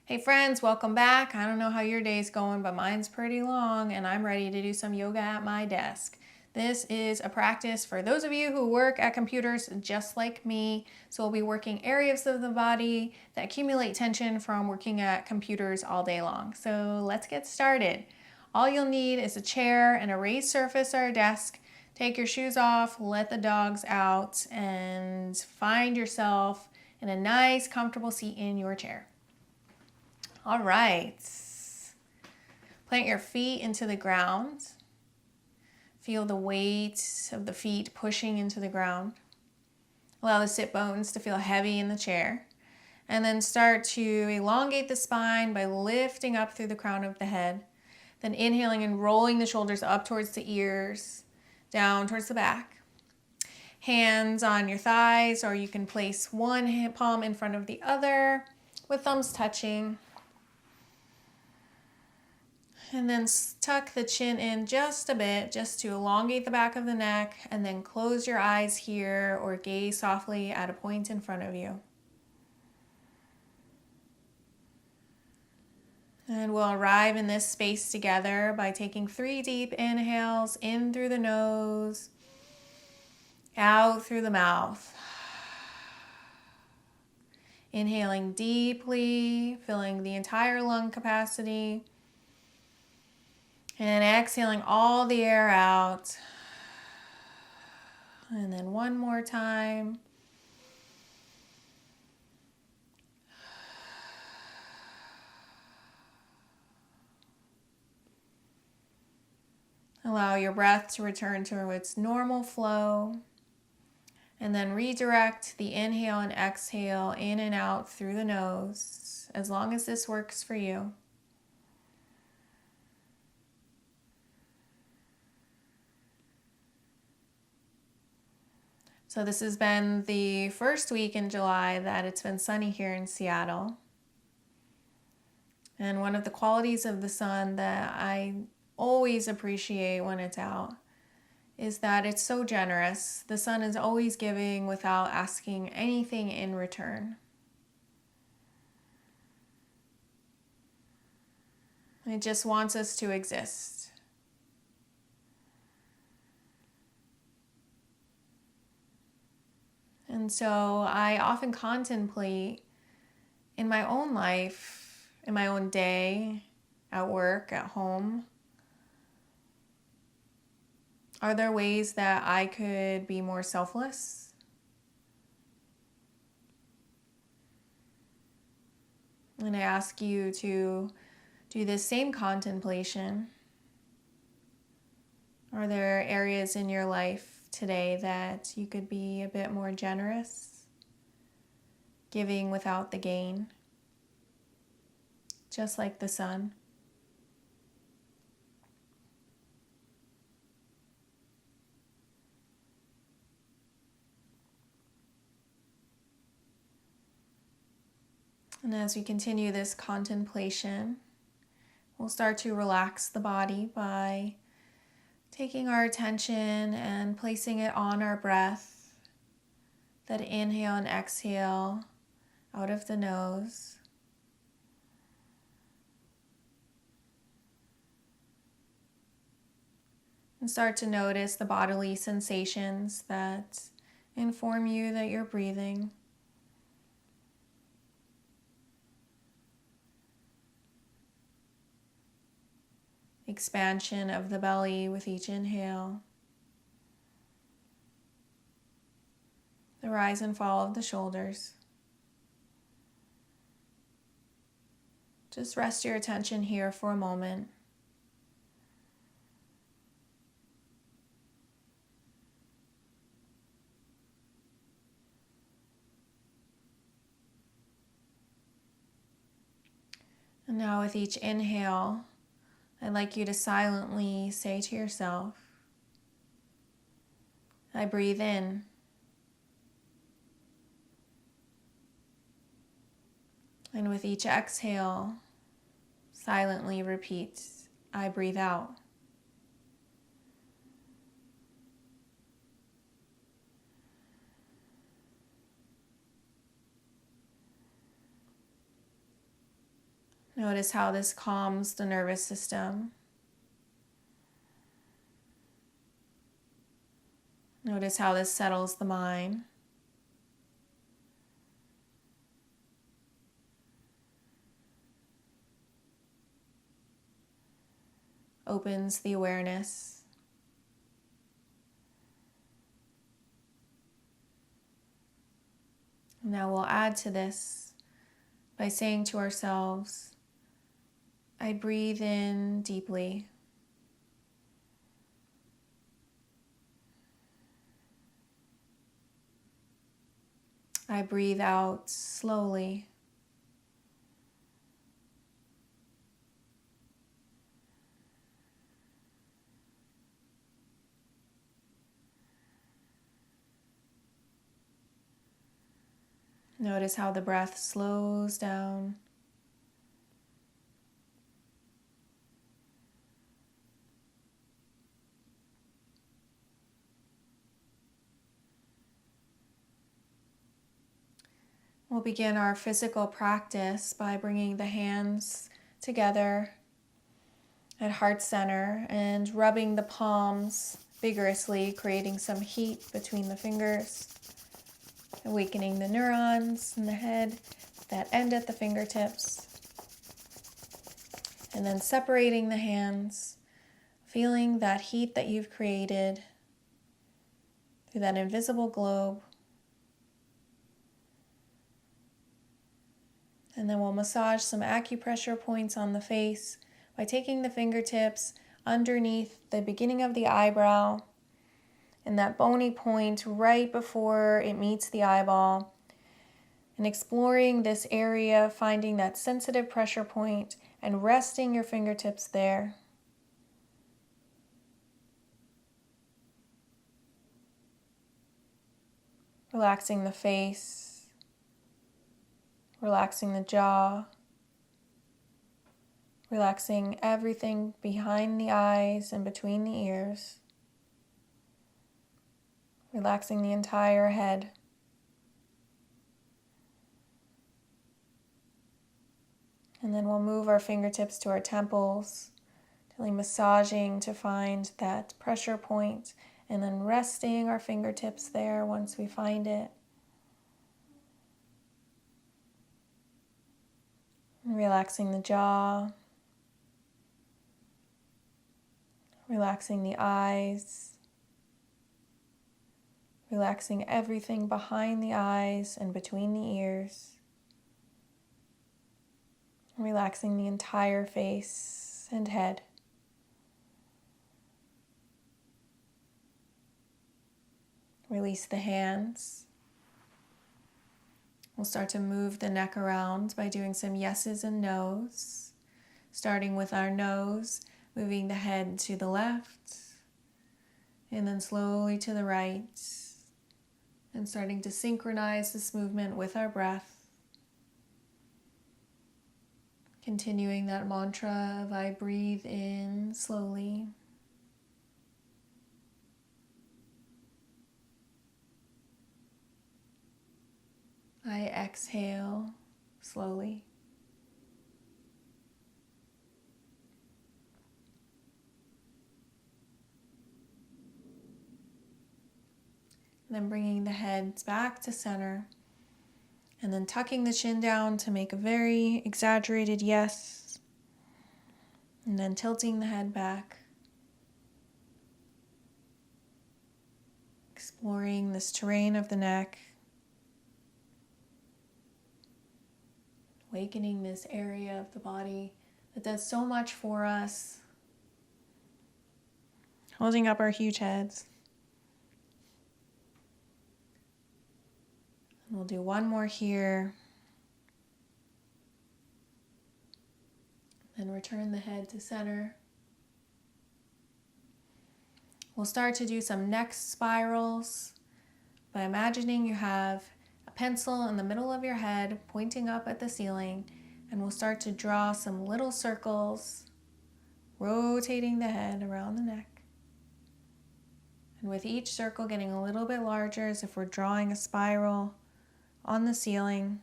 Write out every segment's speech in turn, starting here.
Hey friends, welcome back. I don't know how your day's going, but mine's pretty long and I'm ready to do some yoga at my desk. This is a practice for those of you who work at computers just like me. So we'll be working areas of the body that accumulate tension from working at computers all day long. So let's get started. All you'll need is a chair and a raised surface or a desk. Take your shoes off, let the dogs out, and find yourself in a nice, comfortable seat in your chair. All right. Plant your feet into the ground. Feel the weight of the feet pushing into the ground. Allow the sit bones to feel heavy in the chair. And then start to elongate the spine by lifting up through the crown of the head. Then inhaling and rolling the shoulders up towards the ears, down towards the back. Hands on your thighs, or you can place one palm in front of the other with thumbs touching. And then tuck the chin in just a bit, just to elongate the back of the neck, and then close your eyes here or gaze softly at a point in front of you. And we'll arrive in this space together by taking 3 deep inhales in through the nose, out through the mouth. Inhaling deeply, filling the entire lung capacity. And exhaling all the air out. And then one more time. Allow your breath to return to its normal flow. And then redirect the inhale and exhale in and out through the nose, as long as this works for you. So this has been the first week in July that it's been sunny here in Seattle. And one of the qualities of the sun that I always appreciate when it's out is that it's so generous. The sun is always giving without asking anything in return. It just wants us to exist. And so I often contemplate in my own life, in my own day, at work, at home, are there ways that I could be more selfless? And I ask you to do this same contemplation. Are there areas in your life today that you could be a bit more generous, giving without the gain, just like the sun? And as we continue this contemplation, we'll start to relax the body by taking our attention and placing it on our breath. That inhale and exhale out of the nose. And start to notice the bodily sensations that inform you that you're breathing. Expansion of the belly with each inhale. The rise and fall of the shoulders. Just rest your attention here for a moment. And now with each inhale, I'd like you to silently say to yourself, I breathe in. And with each exhale, silently repeat, I breathe out. Notice how this calms the nervous system. Notice how this settles the mind. Opens the awareness. Now we'll add to this by saying to ourselves, I breathe in deeply. I breathe out slowly. Notice how the breath slows down. We'll begin our physical practice by bringing the hands together at heart center and rubbing the palms vigorously, creating some heat between the fingers, awakening the neurons in the head that end at the fingertips, and then separating the hands, feeling that heat that you've created through that invisible globe. And then we'll massage some acupressure points on the face by taking the fingertips underneath the beginning of the eyebrow and that bony point right before it meets the eyeball, and exploring this area, finding that sensitive pressure point and resting your fingertips there. Relaxing the face. Relaxing the jaw, relaxing everything behind the eyes and between the ears, relaxing the entire head. And then we'll move our fingertips to our temples, gently massaging to find that pressure point, and then resting our fingertips there once we find it. Relaxing the jaw, relaxing the eyes, relaxing everything behind the eyes and between the ears, relaxing the entire face and head. Release the hands. We'll start to move the neck around by doing some yeses and nos, starting with our nose, moving the head to the left, and then slowly to the right, and starting to synchronize this movement with our breath. Continuing that mantra of I breathe in slowly. I exhale slowly. Then bringing the head back to center, and then tucking the chin down to make a very exaggerated yes, and then tilting the head back, exploring this terrain of the neck, awakening this area of the body that does so much for us, holding up our huge heads. And we'll do one more here. Then return the head to center. We'll start to do some neck spirals by imagining you have a pencil in the middle of your head pointing up at the ceiling, and we'll start to draw some little circles, rotating the head around the neck. And with each circle getting a little bit larger, as if we're drawing a spiral on the ceiling.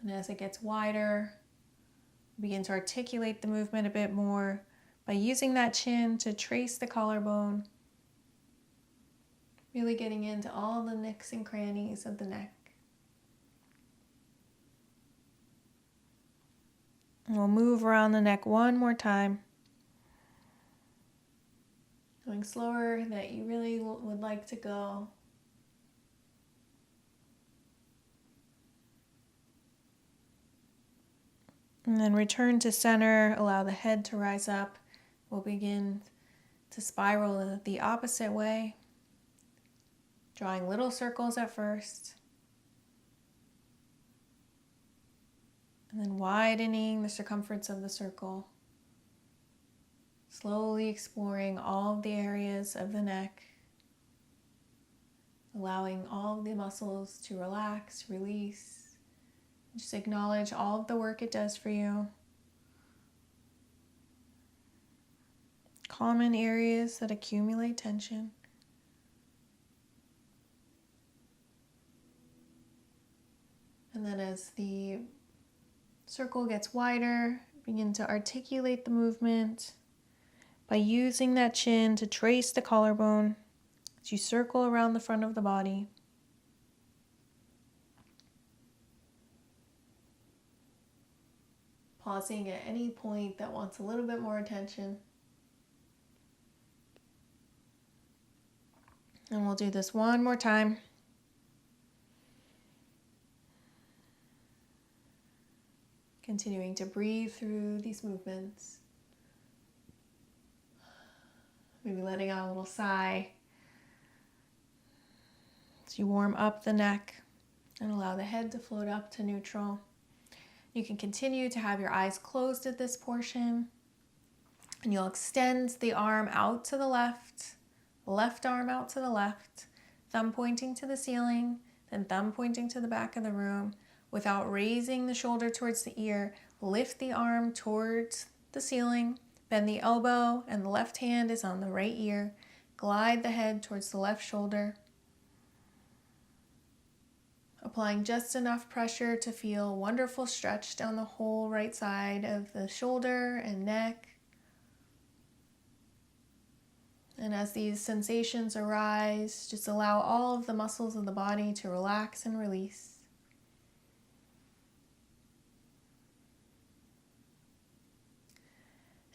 And as it gets wider, begin to articulate the movement a bit more by using that chin to trace the collarbone, really getting into all the nooks and crannies of the neck. And we'll move around the neck one more time, going slower that you really would like to go. And then return to center, allow the head to rise up. We'll begin to spiral the opposite way, drawing little circles at first, and then widening the circumference of the circle, slowly exploring all of the areas of the neck, allowing all of the muscles to relax, release. Just acknowledge all of the work it does for you. Common areas that accumulate tension. And then as the circle gets wider, begin to articulate the movement by using that chin to trace the collarbone as you circle around the front of the body. Pausing at any point that wants a little bit more attention. And we'll do this one more time. Continuing to breathe through these movements. Maybe letting out a little sigh as you warm up the neck and allow the head to float up to neutral. You can continue to have your eyes closed at this portion, and you'll extend the arm out to the left arm out to the left, thumb pointing to the ceiling, then thumb pointing to the back of the room. Without raising the shoulder towards the ear, lift the arm towards the ceiling, bend the elbow, and the left hand is on the right ear. Glide the head towards the left shoulder, applying just enough pressure to feel wonderful stretch down the whole right side of the shoulder and neck. And as these sensations arise, just allow all of the muscles of the body to relax and release.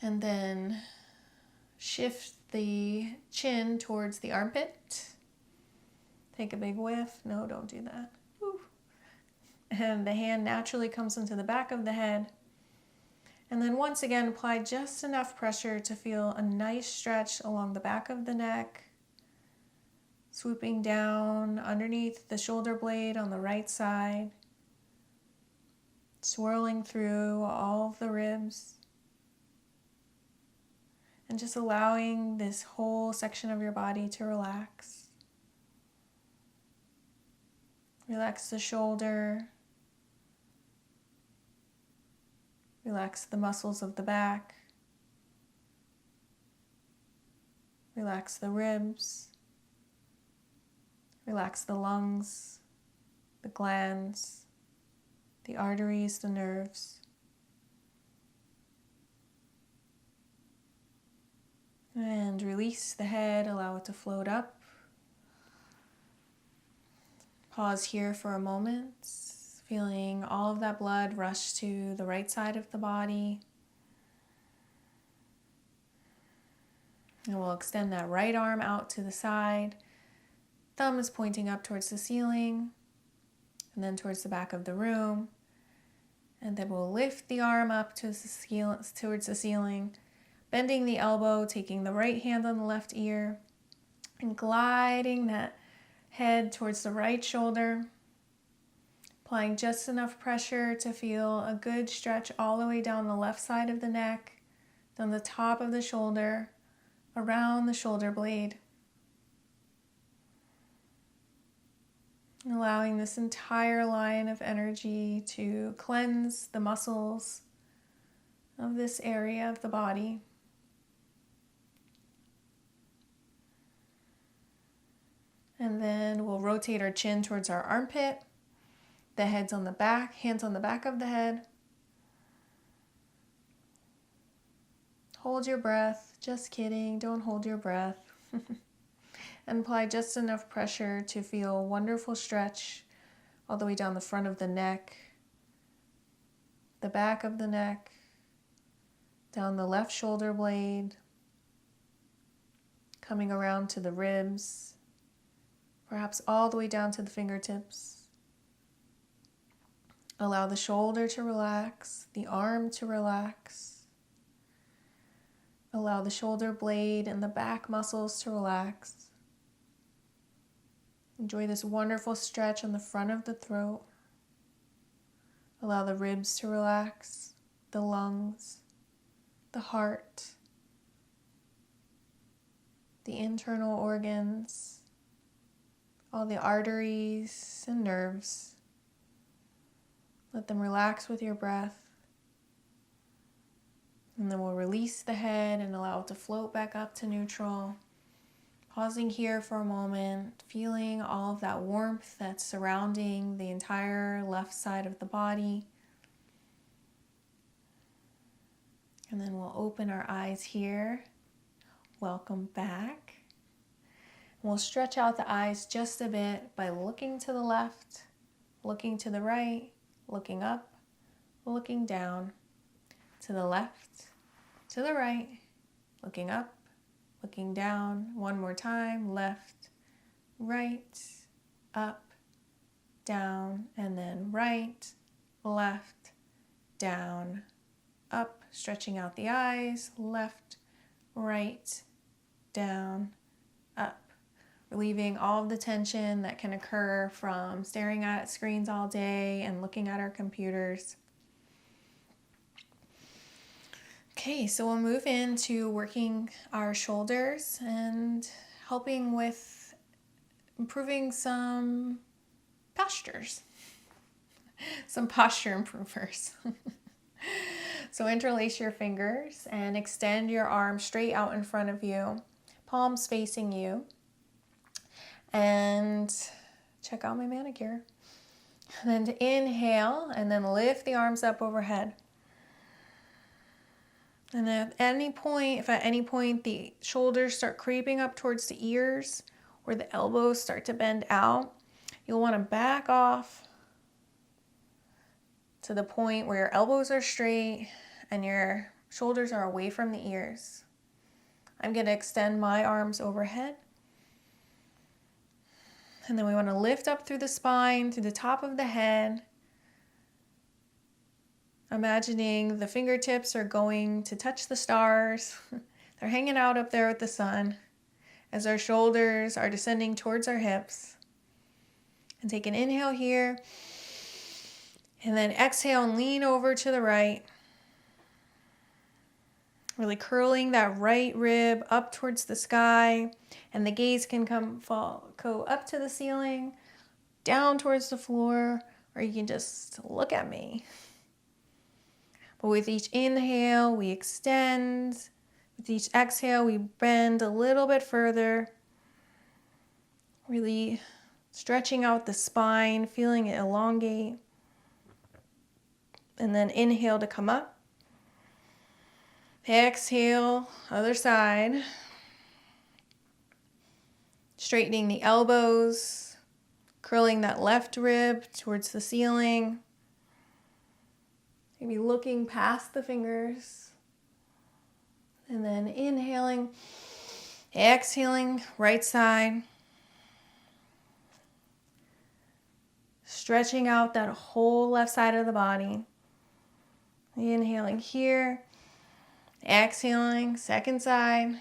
And then shift the chin towards the armpit. Take a big whiff. No, don't do that. Whew. And the hand naturally comes into the back of the head. And then once again, apply just enough pressure to feel a nice stretch along the back of the neck, swooping down underneath the shoulder blade on the right side, swirling through all of the ribs, and just allowing this whole section of your body to relax. Relax the shoulder. Relax the muscles of the back. Relax the ribs. Relax the lungs, the glands, the arteries, the nerves. And release the head, allow it to float up. Pause here for a moment, feeling all of that blood rush to the right side of the body. And we'll extend that right arm out to the side. Thumb is pointing up towards the ceiling and then towards the back of the room. And then we'll lift the arm up to towards the ceiling, bending the elbow, taking the right hand on the left ear, and gliding that head towards the right shoulder, applying just enough pressure to feel a good stretch all the way down the left side of the neck, down the top of the shoulder, around the shoulder blade. Allowing this entire line of energy to cleanse the muscles of this area of the body. And then we'll rotate our chin towards our armpit, The head's on the back, hands on the back of the head. Hold your breath. Just kidding, don't hold your breath. And apply just enough pressure to feel a wonderful stretch all the way down the front of the neck, the back of the neck, down the left shoulder blade, coming around to the ribs, perhaps all the way down to the fingertips. Allow the shoulder to relax, the arm to relax. Allow the shoulder blade and the back muscles to relax. Enjoy this wonderful stretch on the front of the throat. Allow the ribs to relax, the lungs, the heart, the internal organs, all the arteries and nerves. Let them relax with your breath. And then we'll release the head and allow it to float back up to neutral. Pausing here for a moment, feeling all of that warmth that's surrounding the entire left side of the body. And then we'll open our eyes here. Welcome back. We'll stretch out the eyes just a bit by looking to the left, looking to the right, looking up, looking down, to the left, to the right, looking up, looking down. One more time, left, right, up, down, and then right, left, down, up, stretching out the eyes, left, right, down, up. Relieving all of the tension that can occur from staring at screens all day and looking at our computers. Okay, so we'll move into working our shoulders and helping with improving some postures, some posture improvers. So interlace your fingers and extend your arms straight out in front of you, palms facing you. And check out my manicure. And then to inhale and then lift the arms up overhead. And if at any point the shoulders start creeping up towards the ears or the elbows start to bend out, you'll want to back off to the point where your elbows are straight and your shoulders are away from the ears. I'm going to extend my arms overhead. And then we want to lift up through the spine, through the top of the head. Imagining the fingertips are going to touch the stars. They're hanging out up there with the sun as our shoulders are descending towards our hips. And take an inhale here. And then exhale and lean over to the right. Really curling that right rib up towards the sky. And the gaze can go up to the ceiling, down towards the floor, or you can just look at me. But with each inhale, we extend. With each exhale, we bend a little bit further. Really stretching out the spine, feeling it elongate. And then inhale to come up. Exhale, other side. Straightening the elbows, curling that left rib towards the ceiling. Maybe looking past the fingers. And then inhaling, exhaling, right side. Stretching out that whole left side of the body. Inhaling here, exhaling, second side.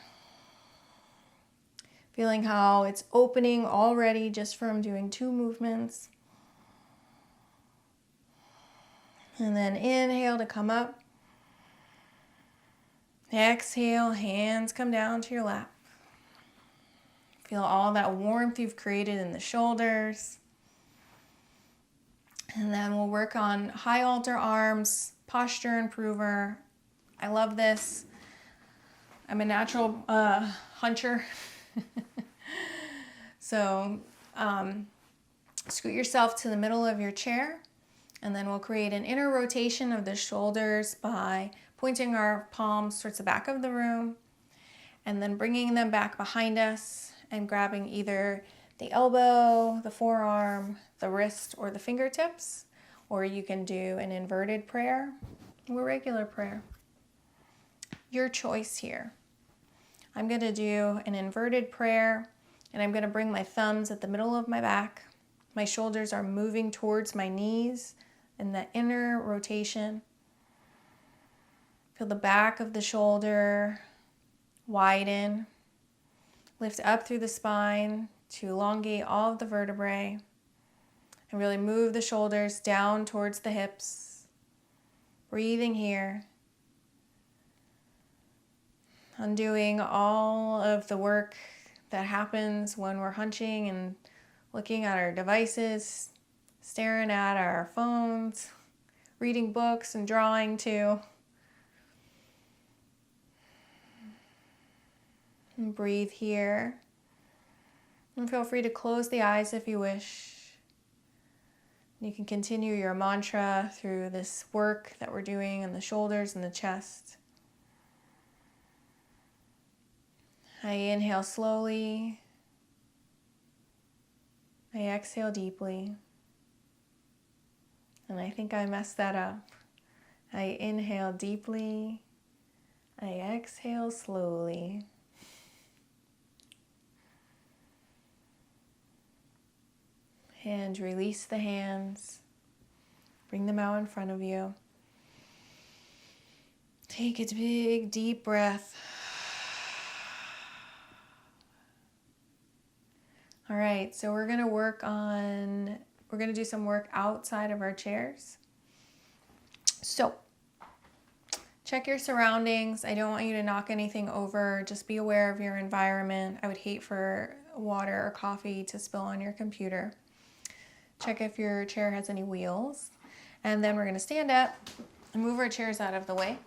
Feeling how it's opening already just from doing 2 movements. And then inhale to come up. Exhale, hands come down to your lap. Feel all that warmth you've created in the shoulders. And then we'll work on high altar arms, posture improver. I love this. I'm a natural huncher. So scoot yourself to the middle of your chair And then we'll create an inner rotation of the shoulders by pointing our palms towards the back of the room and then bringing them back behind us and grabbing either the elbow, the forearm, the wrist, or the fingertips. Or you can do an inverted prayer or regular prayer. Your choice here. I'm going to do an inverted prayer, and I'm going to bring my thumbs at the middle of my back. My shoulders are moving towards my knees in the inner rotation. Feel the back of the shoulder widen. Lift up through the spine to elongate all of the vertebrae. And really move the shoulders down towards the hips. Breathing here. Undoing all of the work that happens when we're hunching and looking at our devices, staring at our phones, reading books and drawing too. And breathe here. And feel free to close the eyes if you wish. You can continue your mantra through this work that we're doing in the shoulders and the chest. I inhale slowly. I exhale deeply. And I think I messed that up. I inhale deeply. I exhale slowly. And release the hands. Bring them out in front of you. Take a big, deep breath. All right, so we're going to do some work outside of our chairs. So, check your surroundings. I don't want you to knock anything over. Just be aware of your environment. I would hate for water or coffee to spill on your computer. Check if your chair has any wheels. And then we're going to stand up and move our chairs out of the way.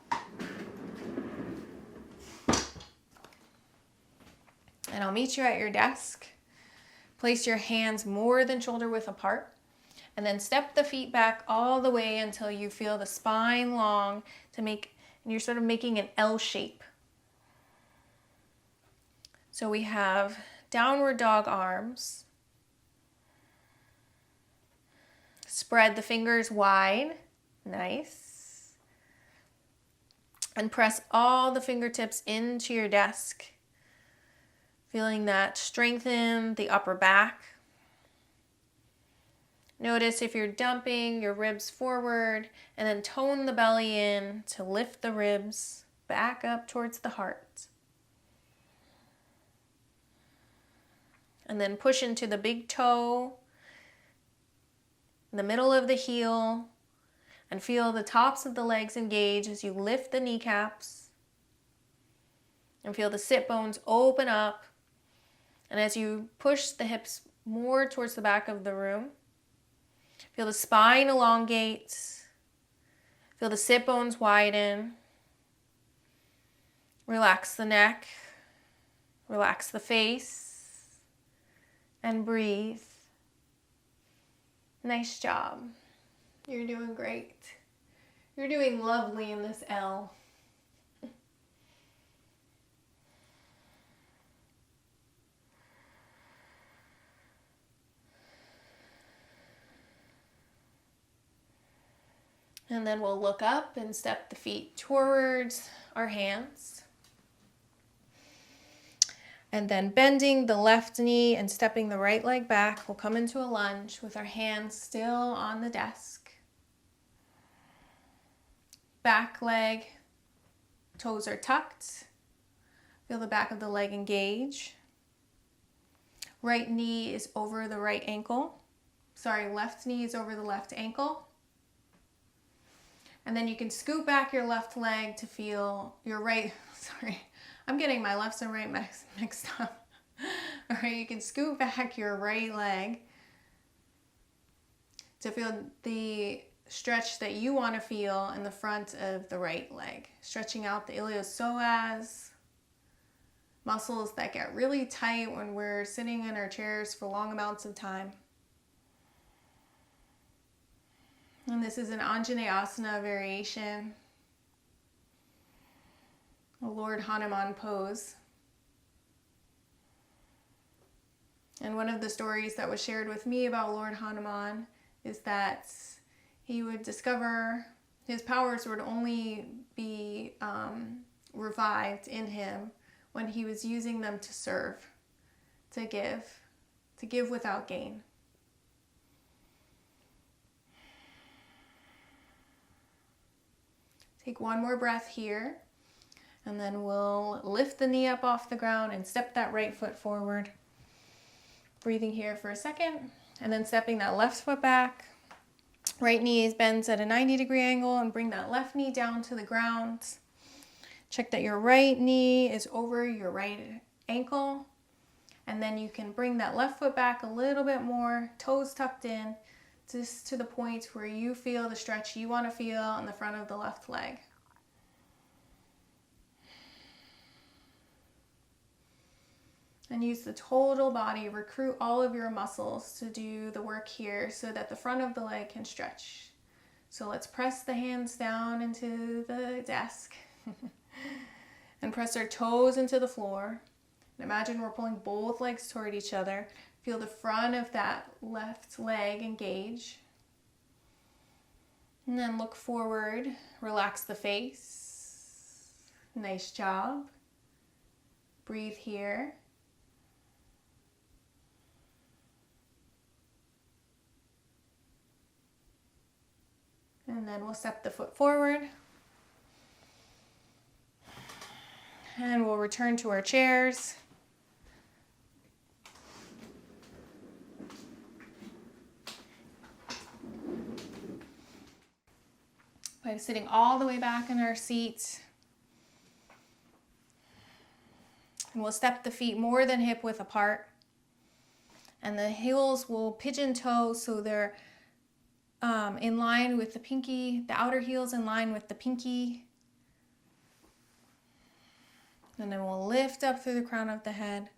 And I'll meet you at your desk. Place your hands more than shoulder width apart. And then step the feet back all the way until you feel the spine long and you're sort of making an L shape. So we have downward dog arms. Spread the fingers wide. Nice. And press all the fingertips into your desk. Feeling that strengthen the upper back. Notice if you're dumping your ribs forward and then tone the belly in to lift the ribs back up towards the heart. And then push into the big toe, in the middle of the heel, and feel the tops of the legs engage as you lift the kneecaps. And feel the sit bones open up. And as you push the hips more towards the back of the room, feel the spine elongate. Feel the sit bones widen. Relax the neck. Relax the face. And breathe. Nice job. You're doing great. You're doing lovely in this L. And then we'll look up and step the feet towards our hands. And then bending the left knee and stepping the right leg back, we'll come into a lunge with our hands still on the desk. Back leg, toes are tucked. Feel the back of the leg engage. Right knee is over the right ankle. Left knee is over the left ankle. And then you can scoot back your left leg to feel your right, I'm getting my lefts and right mixed up. All right, you can scoot back your right leg to feel the stretch that you want to feel in the front of the right leg. Stretching out the iliopsoas, muscles that get really tight when we're sitting in our chairs for long amounts of time. And this is an Anjaneyasana variation, a Lord Hanuman pose. And one of the stories that was shared with me about Lord Hanuman is that he would discover his powers would only be revived in him when he was using them to serve, to give without gain. Take one more breath here, and then we'll lift the knee up off the ground and step that right foot forward. Breathing here for a second, and then stepping that left foot back. Right knee bends at a 90-degree angle, and bring that left knee down to the ground. Check that your right knee is over your right ankle, and then you can bring that left foot back a little bit more, toes tucked in, just to the point where you feel the stretch you want to feel on the front of the left leg. And use the total body, recruit all of your muscles to do the work here so that the front of the leg can stretch. So let's press the hands down into the desk and press our toes into the floor. And imagine we're pulling both legs toward each other. Feel the front of that left leg engage. And then look forward, relax the face. Nice job. Breathe here. And then we'll step the foot forward. And we'll return to our chairs. By sitting all the way back in our seat. And we'll step the feet more than hip width apart. And the heels will pigeon toe so they're in line with the pinky, the outer heels in line with the pinky. And then we'll lift up through the crown of the head.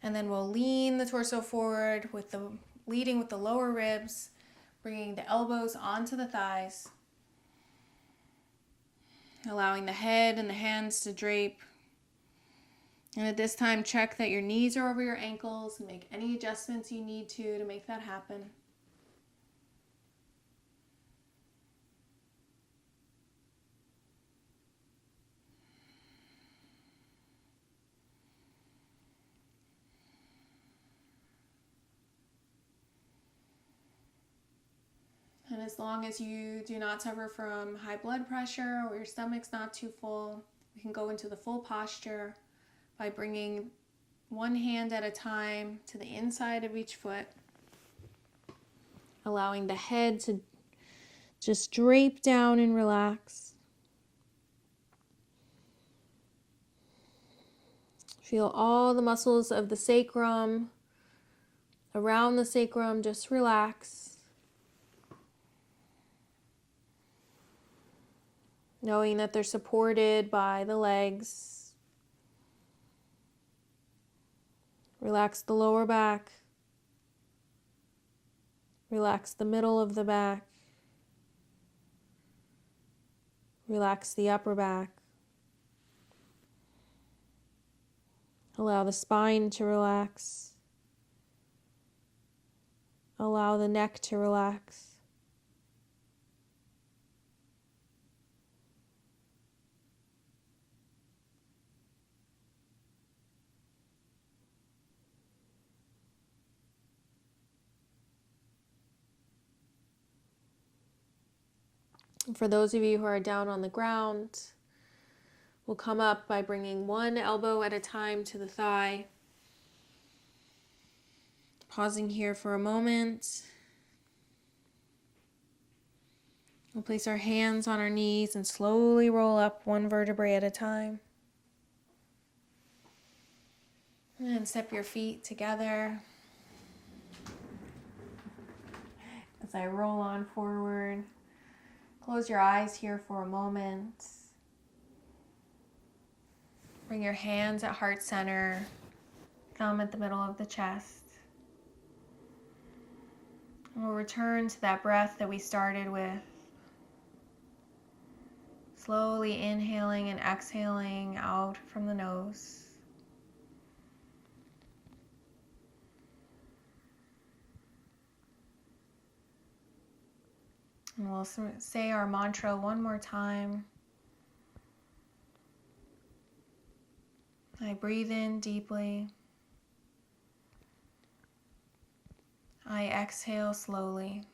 And then we'll lean the torso forward leading with the lower ribs, bringing the elbows onto the thighs. Allowing the head and the hands to drape. And at this time, check that your knees are over your ankles and make any adjustments you need to make that happen. And as long as you do not suffer from high blood pressure or your stomach's not too full, we can go into the full posture by bringing one hand at a time to the inside of each foot, allowing the head to just drape down and relax. Feel all the muscles of the sacrum, around the sacrum, just relax. Knowing that they're supported by the legs. Relax the lower back. Relax the middle of the back. Relax the upper back. Allow the spine to relax. Allow the neck to relax. For those of you who are down on the ground, we'll come up by bringing one elbow at a time to the thigh. Pausing here for a moment. We'll place our hands on our knees and slowly roll up one vertebrae at a time. And step your feet together. As I roll on forward. Close your eyes here for a moment. Bring your hands at heart center, thumb at the middle of the chest. And we'll return to that breath that we started with. Slowly inhaling and exhaling out from the nose. And we'll say our mantra one more time. I breathe in deeply. I exhale slowly.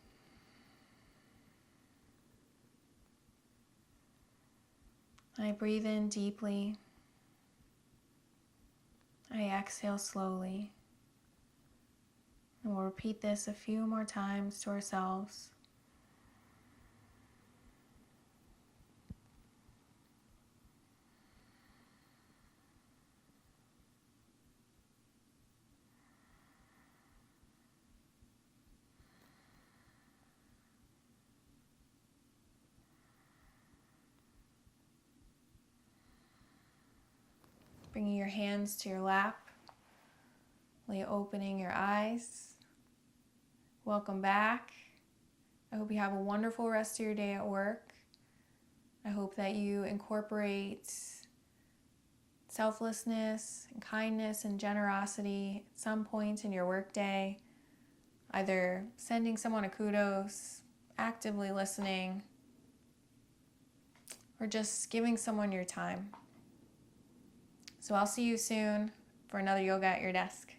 I breathe in deeply. I exhale slowly. And we'll repeat this a few more times to ourselves. Bringing your hands to your lap, opening your eyes. Welcome back. I hope you have a wonderful rest of your day at work. I hope that you incorporate selflessness and kindness and generosity at some point in your workday, either sending someone a kudos, actively listening, or just giving someone your time. So I'll see you soon for another Yoga at Your Desk.